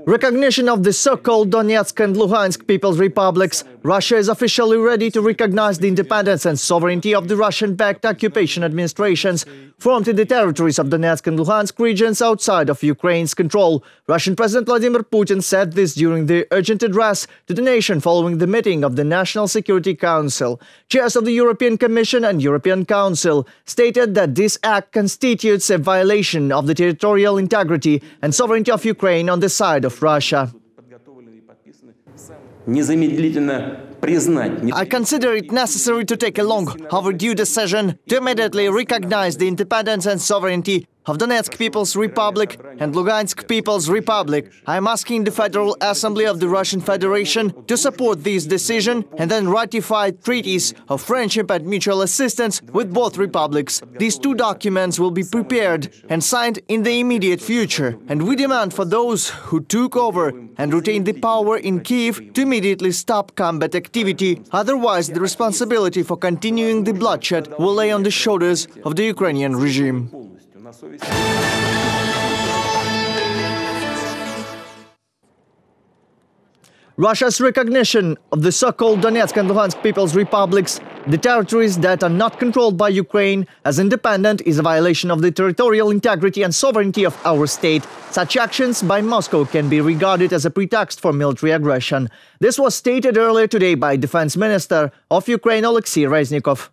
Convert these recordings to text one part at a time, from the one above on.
Recognition of the so-called Donetsk and Luhansk People's Republics. Russia is officially ready to recognize the independence and sovereignty of the Russian-backed occupation administrations formed in the territories of Donetsk and Luhansk regions outside of Ukraine's control. Russian President Vladimir Putin said this during the urgent address to the nation following the meeting of the National Security Council. Chairs of the European Commission and European Council stated that this act constitutes a violation of the territorial integrity and sovereignty of Ukraine on the side of Russia. I consider it necessary to take a long overdue decision to immediately recognize the independence and sovereignty of Donetsk People's Republic and Luhansk People's Republic. I am asking the Federal Assembly of the Russian Federation to support this decision and then ratify treaties of friendship and mutual assistance with both republics. These two documents will be prepared and signed in the immediate future, and we demand for those who took over and retained the power in Kyiv to immediately stop combat activity. Otherwise, the responsibility for continuing the bloodshed will lay on the shoulders of the Ukrainian regime. Russia's recognition of the so-called Donetsk and Luhansk People's Republics, the territories that are not controlled by Ukraine, as independent is a violation of the territorial integrity and sovereignty of our state. Such actions by Moscow can be regarded as a pretext for military aggression. This was stated earlier today by Defense Minister of Ukraine Oleksiy Reznikov.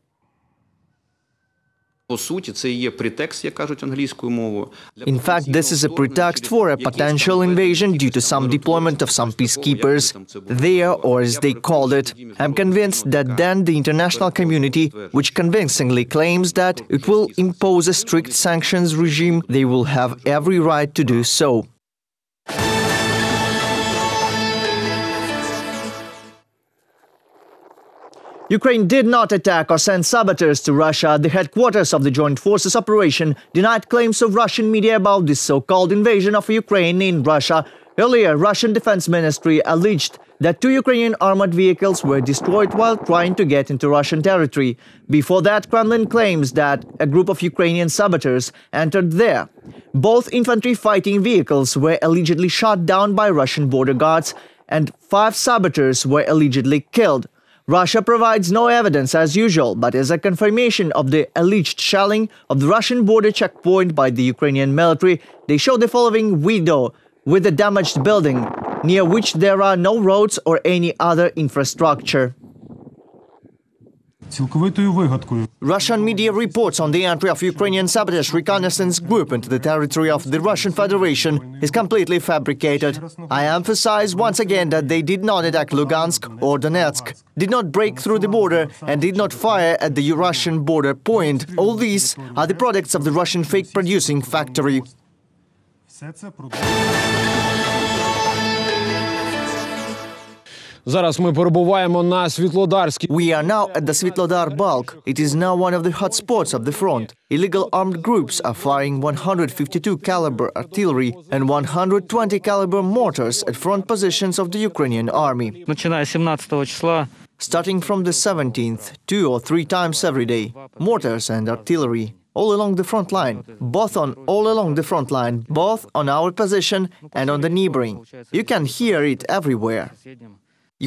In fact, this is a pretext for a potential invasion due to some deployment of some peacekeepers there, or as they called it. I'm convinced that then the international community, which convincingly claims that it will impose a strict sanctions regime, they will have every right to do so. Ukraine did not attack or send saboteurs to Russia. The headquarters of the Joint Forces operation denied claims of Russian media about this so-called invasion of Ukraine in Russia. Earlier, Russian Defense Ministry alleged that 2 Ukrainian armored vehicles were destroyed while trying to get into Russian territory. Before that, Kremlin claims that a group of Ukrainian saboteurs entered there. Both infantry fighting vehicles were allegedly shot down by Russian border guards, and 5 saboteurs were allegedly killed. Russia provides no evidence as usual, but as a confirmation of the alleged shelling of the Russian border checkpoint by the Ukrainian military, they show the following video with a damaged building, near which there are no roads or any other infrastructure. Russian media reports on the entry of Ukrainian sabotage reconnaissance group into the territory of the Russian Federation is completely fabricated. I emphasize once again that they did not attack Lugansk or Donetsk, did not break through the border and did not fire at the Russian border point. All these are the products of the Russian fake-producing factory. We are now at the Svitlodar bulk. It is now one of the hotspots of the front. Illegal armed groups are firing 152 caliber artillery and 120 caliber mortars at front positions of the Ukrainian army. Starting from the 17th, 2 or 3 times every day, mortars and artillery all along the front line, both on our position and on the neighboring. You can hear it everywhere.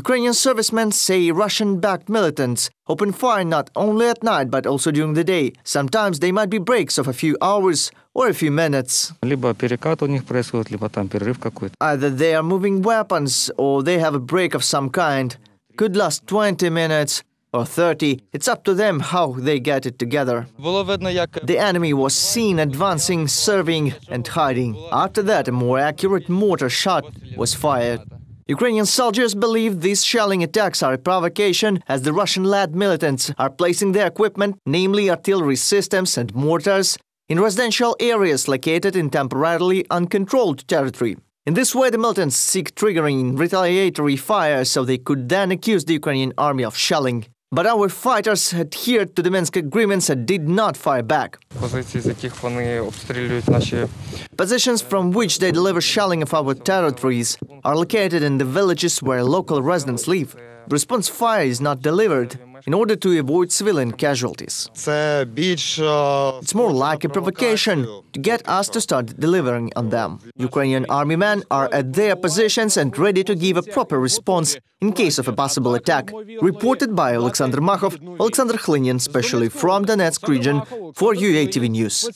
Ukrainian servicemen say Russian-backed militants open fire not only at night but also during the day. Sometimes they might be breaks of a few hours or a few minutes. Either they are moving weapons or they have a break of some kind. Could last 20 minutes or 30. It's up to them how they get it together. The enemy was seen advancing, serving and hiding. After that, a more accurate mortar shot was fired. Ukrainian soldiers believe these shelling attacks are a provocation as the Russian-led militants are placing their equipment, namely artillery systems and mortars, in residential areas located in temporarily uncontrolled territory. In this way, the militants seek triggering retaliatory fire so they could then accuse the Ukrainian army of shelling. But our fighters adhered to the Minsk agreements and did not fire back. Positions from which they deliver shelling of our territories are located in the villages where local residents live. Response fire is not delivered. in order to avoid civilian casualties. It's more like a provocation to get us to start delivering on them. Ukrainian army men are at their positions and ready to give a proper response in case of a possible attack. Reported by Alexander Makhov, Alexander Khlynin, specially from Donetsk region for UATV News.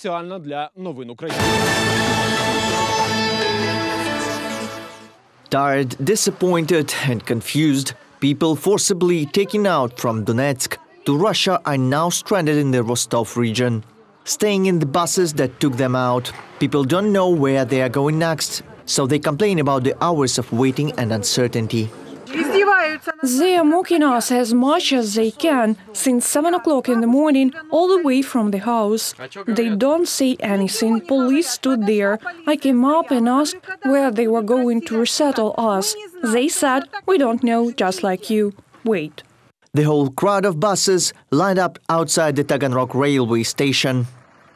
Tired, disappointed and confused, people forcibly taken out from Donetsk to Russia are now stranded in the Rostov region. Staying in the buses that took them out, people don't know where they are going next, so they complain about the hours of waiting and uncertainty. They are mocking us as much as they can, since 7 o'clock in the morning, all the way from the house. They don't say anything. Police stood there. I came up and asked where they were going to resettle us. They said, "We don't know, just like you. Wait." The whole crowd of buses lined up outside the Taganrog railway station.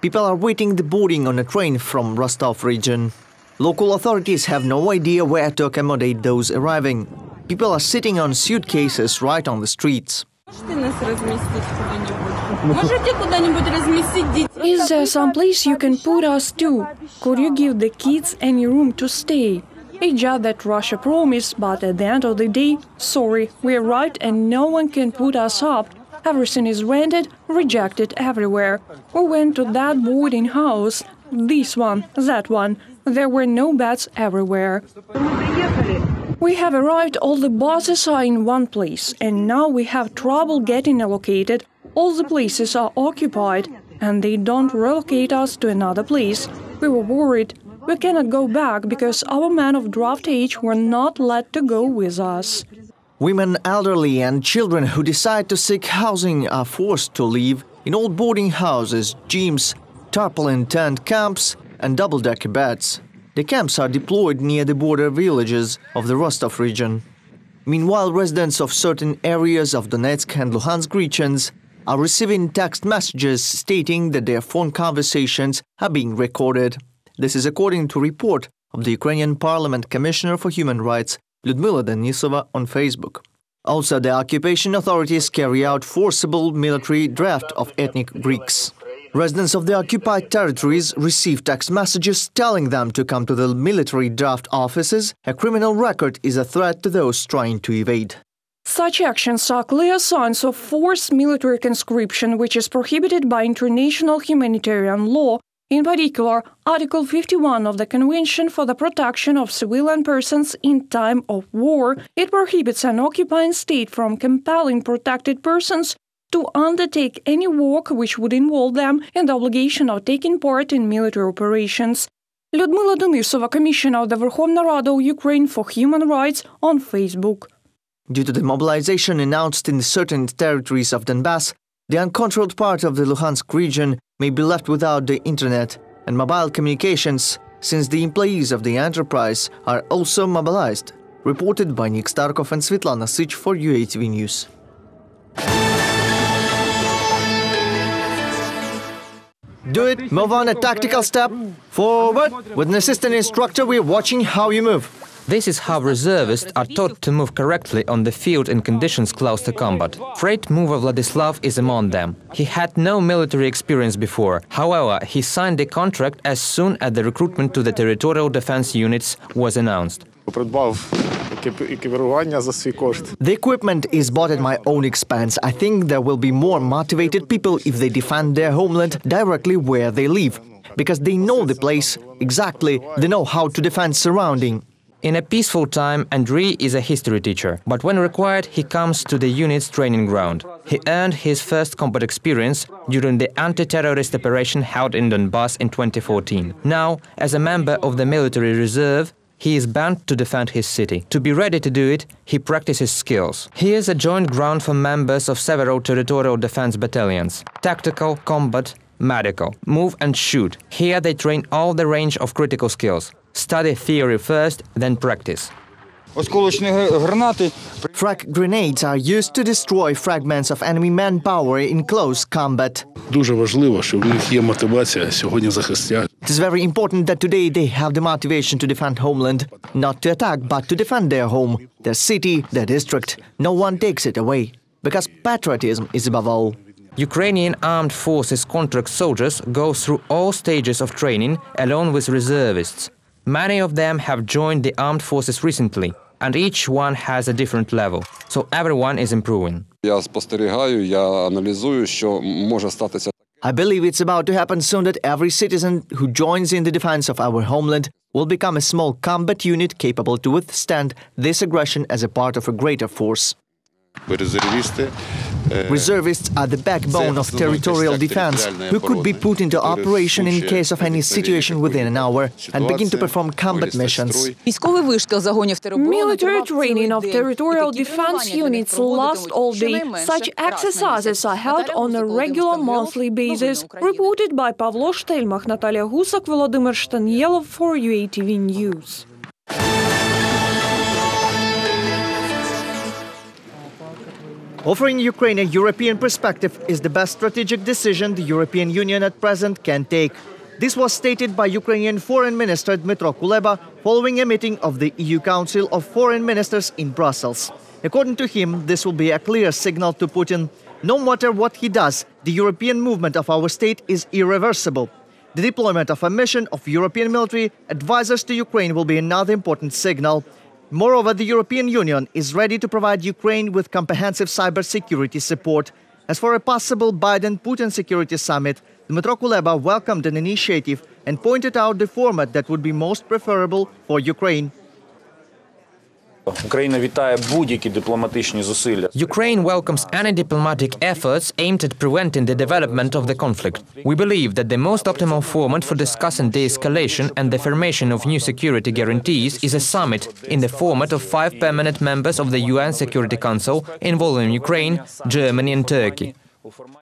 People are waiting the boarding on a train from Rostov region. Local authorities have no idea where to accommodate those arriving. People are sitting on suitcases right on the streets. Is there some place you can put us to? Could you give the kids any room to stay? It's just that Russia promised, but at the end of the day, sorry, we're right and no one can put us up. Everything is rented, rejected everywhere. We went to that boarding house, this one, that one. There were no beds everywhere. We have arrived, all the buses are in one place, and now we have trouble getting allocated. All the places are occupied, and they don't relocate us to another place. We were worried. We cannot go back because our men of draft age were not let to go with us. Women, elderly and children who decide to seek housing are forced to live in old boarding houses, gyms, tarpaulin tent camps and double-decker beds. The camps are deployed near the border villages of the Rostov region. Meanwhile, residents of certain areas of Donetsk and Luhansk regions are receiving text messages stating that their phone conversations are being recorded. This is according to a report of the Ukrainian Parliament Commissioner for Human Rights, Lyudmila Denisova, on Facebook. Also, the occupation authorities carry out forcible military draft of ethnic Greeks. Residents of the occupied territories receive text messages telling them to come to the military draft offices. A criminal record is a threat to those trying to evade. Such actions are clear signs of forced military conscription, which is prohibited by international humanitarian law, in particular, Article 51 of the Convention for the Protection of Civilian Persons in Time of War. It prohibits an occupying state from compelling protected persons to undertake any work which would involve them in the obligation of taking part in military operations. Lyudmila Denisova, Commissioner of the Verkhovna Rada of Ukraine for Human Rights, on Facebook. Due to the mobilization announced in certain territories of Donbass, the uncontrolled part of the Luhansk region may be left without the internet and mobile communications, since the employees of the enterprise are also mobilized. Reported by Nick Starkov and Svetlana Sich for UATV News. Do it, move on a tactical step. Forward. With an assistant instructor, we're watching how you move. This is how reservists are taught to move correctly on the field in conditions close to combat. Freight mover Vladislav is among them. He had no military experience before. However, he signed a contract as soon as the recruitment to the territorial defense units was announced. The equipment is bought at my own expense. I think there will be more motivated people if they defend their homeland directly where they live, because they know the place exactly, they know how to defend surrounding. In a peaceful time, Andriy is a history teacher, but when required, he comes to the unit's training ground. He earned his first combat experience during the anti-terrorist operation held in Donbass in 2014. Now, as a member of the military reserve, he is bound to defend his city. To be ready to do it, he practices skills. He is a joint ground for members of several territorial defense battalions: tactical, combat, medical, move and shoot. Here they train all the range of critical skills. Study theory first, then practice. Frag grenades are used to destroy fragments of enemy manpower in close combat. It is very important that today they have the motivation to defend homeland, not to attack, but to defend their home, their city, their district. No one takes it away. because patriotism is above all. Ukrainian armed forces contract soldiers go through all stages of training along with reservists. Many of them have joined the armed forces recently, and each one has a different level, so everyone is improving. I believe it's about to happen soon that every citizen who joins in the defense of our homeland will become a small combat unit capable to withstand this aggression as a part of a greater force. Reservists are the backbone of territorial defense, who could be put into operation in case of any situation within an hour and begin to perform combat missions. Military training of territorial defense units last all day. Such exercises are held on a regular monthly basis. Reported by Pavlo Shtelmach, Natalia Husak, Volodymyr Shtanielov for UATV News. Offering Ukraine a European perspective is the best strategic decision the European Union at present can take. This was stated by Ukrainian Foreign Minister Dmytro Kuleba following a meeting of the EU Council of Foreign Ministers in Brussels. According to him, this will be a clear signal to Putin. No matter what he does, the European movement of our state is irreversible. The deployment of a mission of European military advisors to Ukraine will be another important signal. Moreover, the European Union is ready to provide Ukraine with comprehensive cybersecurity support. As for a possible Biden-Putin security summit, Dmytro Kuleba welcomed an initiative and pointed out the format that would be most preferable for Ukraine. Ukraine welcomes any diplomatic efforts aimed at preventing the development of the conflict. We believe that the most optimal format for discussing de-escalation and the formation of new security guarantees is a summit in the format of 5 permanent members of the UN Security Council involving Ukraine, Germany and Turkey.